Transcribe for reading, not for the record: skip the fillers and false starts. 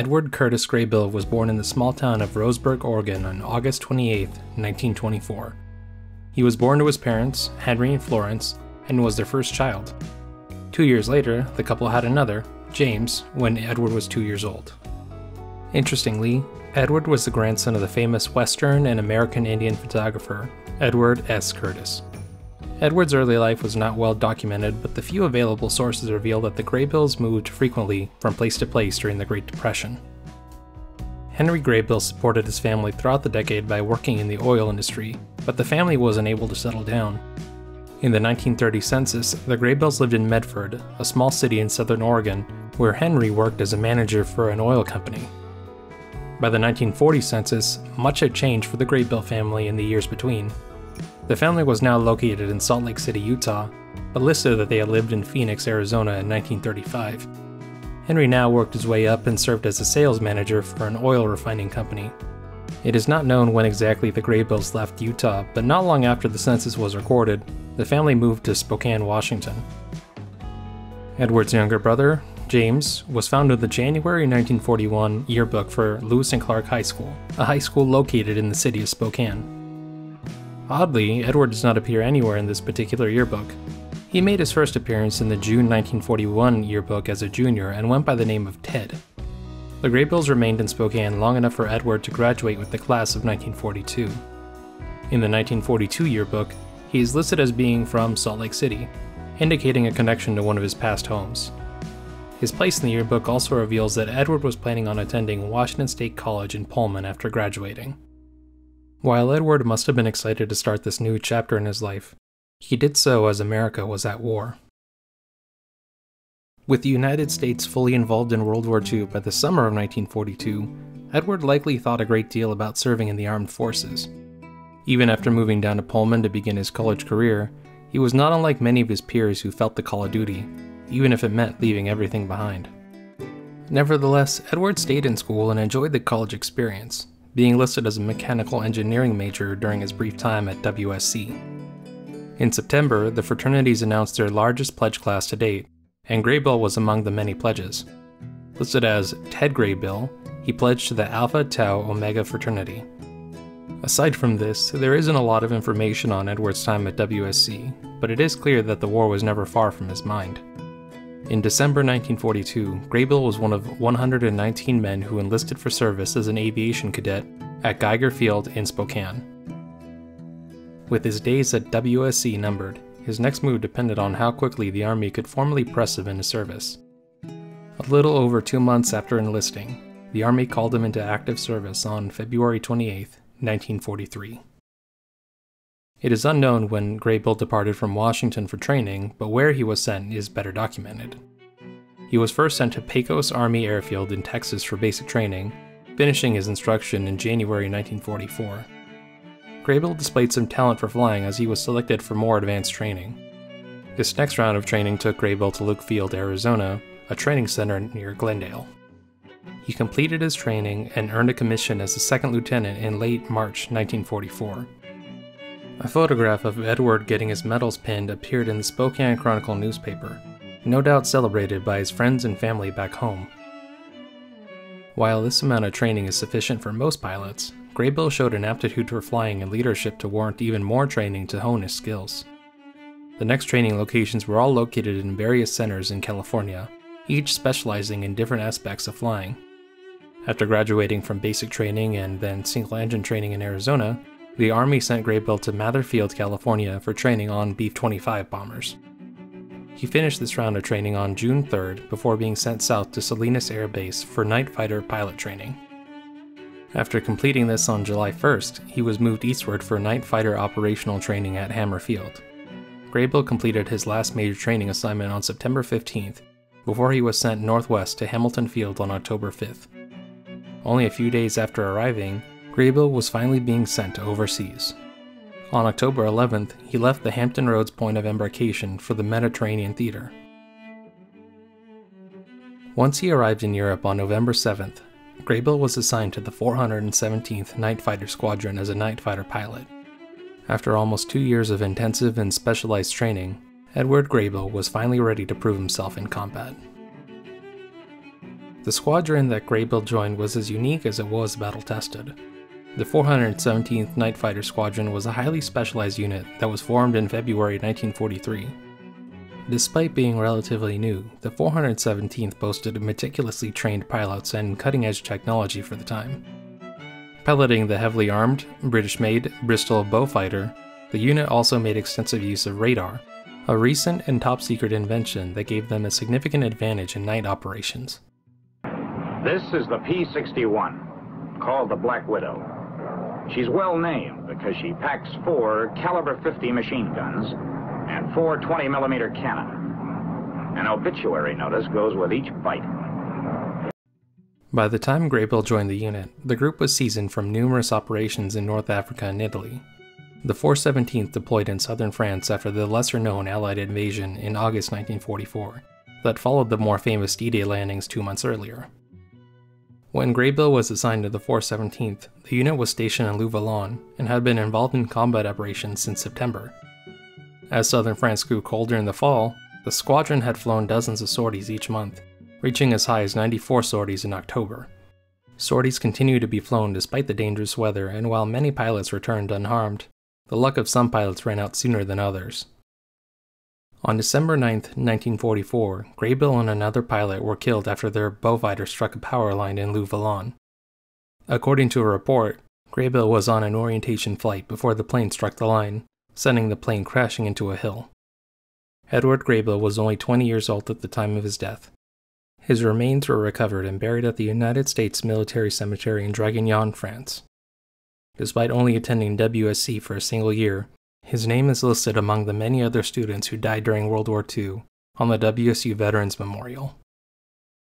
Edward Curtis Graybill was born in the small town of Roseburg, Oregon on August 28, 1924. He was born to his parents, Henry and Florence, and was their first child. 2 years later, the couple had another, James, when Edward was 2 years old. Interestingly, Edward was the grandson of the famous Western and American Indian photographer, Edward S. Curtis. Edward's early life was not well documented, but the few available sources reveal that the Graybills moved frequently from place to place during the Great Depression. Henry Graybill supported his family throughout the decade by working in the oil industry, but the family was unable to settle down. In the 1930 census, the Graybills lived in Medford, a small city in southern Oregon, where Henry worked as a manager for an oil company. By the 1940 census, much had changed for the Graybill family in the years between. The family was now located in Salt Lake City, Utah, but listed that they had lived in Phoenix, Arizona in 1935. Henry now worked his way up and served as a sales manager for an oil refining company. It is not known when exactly the Graybills left Utah, but not long after the census was recorded, the family moved to Spokane, Washington. Edward's younger brother, James, was found in the January 1941 yearbook for Lewis and Clark High School, a high school located in the city of Spokane. Oddly, Edward does not appear anywhere in this particular yearbook. He made his first appearance in the June 1941 yearbook as a junior and went by the name of Ted. The Graybills remained in Spokane long enough for Edward to graduate with the class of 1942. In the 1942 yearbook, he is listed as being from Salt Lake City, indicating a connection to one of his past homes. His place in the yearbook also reveals that Edward was planning on attending Washington State College in Pullman after graduating. While Edward must have been excited to start this new chapter in his life, he did so as America was at war. With the United States fully involved in World War II by the summer of 1942, Edward likely thought a great deal about serving in the armed forces. Even after moving down to Pullman to begin his college career, he was not unlike many of his peers who felt the call of duty, even if it meant leaving everything behind. Nevertheless, Edward stayed in school and enjoyed the college experience, being listed as a mechanical engineering major during his brief time at WSC. In September, the fraternities announced their largest pledge class to date, and Graybill was among the many pledges. Listed as Ted Graybill, he pledged to the Alpha Tau Omega fraternity. Aside from this, there isn't a lot of information on Edward's time at WSC, but it is clear that the war was never far from his mind. In December 1942, Graybill was one of 119 men who enlisted for service as an aviation cadet at Geiger Field in Spokane. With his days at WSC numbered, his next move depended on how quickly the Army could formally press him into service. A little over 2 months after enlisting, the Army called him into active service on February 28, 1943. It is unknown when Graybill departed from Washington for training, but where he was sent is better documented. He was first sent to Pecos Army Airfield in Texas for basic training, finishing his instruction in January 1944. Graybill displayed some talent for flying as he was selected for more advanced training. This next round of training took Graybill to Luke Field, Arizona, a training center near Glendale. He completed his training and earned a commission as a second lieutenant in late March 1944. A photograph of Edward getting his medals pinned appeared in the Spokane Chronicle newspaper, no doubt celebrated by his friends and family back home. While this amount of training is sufficient for most pilots, Graybill showed an aptitude for flying and leadership to warrant even more training to hone his skills. The next training locations were all located in various centers in California, each specializing in different aspects of flying. After graduating from basic training and then single-engine training in Arizona, the Army sent Graybill to Mather Field, California for training on B-25 bombers. He finished this round of training on June 3rd before being sent south to Salinas Air Base for night fighter pilot training. After completing this on July 1st, he was moved eastward for night fighter operational training at Hammer Field. Graybill completed his last major training assignment on September 15th before he was sent northwest to Hamilton Field on October 5th. Only a few days after arriving, Graybill was finally being sent overseas. On October 11th, he left the Hampton Roads point of embarkation for the Mediterranean theater. Once he arrived in Europe on November 7th, Graybill was assigned to the 417th Night Fighter Squadron as a night fighter pilot. After almost 2 years of intensive and specialized training, Edward Graybill was finally ready to prove himself in combat. The The squadron that Graybill joined was as unique as it was battle-tested. The 417th Night Fighter Squadron was a highly specialized unit that was formed in February 1943. Despite being relatively new, the 417th boasted meticulously trained pilots and cutting-edge technology for the time. Piloting the heavily armed, British-made Bristol Beaufighter, the unit also made extensive use of radar, a recent and top-secret invention that gave them a significant advantage in night operations. This is the P-61, called the Black Widow. She's well named because she packs 4 caliber 50 machine guns and 4 20mm cannon. An obituary notice goes with each bite. By the time Graybill joined the unit, the group was seasoned from numerous operations in North Africa and Italy. The 417th deployed in southern France after the lesser-known Allied invasion in August 1944, that followed the more famous D-Day landings 2 months earlier. When Graybill was assigned to the 417th, the unit was stationed in Louvain and had been involved in combat operations since September. As southern France grew colder in the fall, the squadron had flown dozens of sorties each month, reaching as high as 94 sorties in October. Sorties continued to be flown despite the dangerous weather, and while many pilots returned unharmed, the luck of some pilots ran out sooner than others. On December 9, 1944, Graybill and another pilot were killed after their Beaufighter struck a power line in Louvain. According to a report, Graybill was on an orientation flight before the plane struck the line, sending the plane crashing into a hill. Edward Graybill was only 20 years old at the time of his death. His remains were recovered and buried at the United States Military Cemetery in Draguignan, France. Despite only attending WSC for a single year, his name is listed among the many other students who died during World War II on the WSU Veterans Memorial.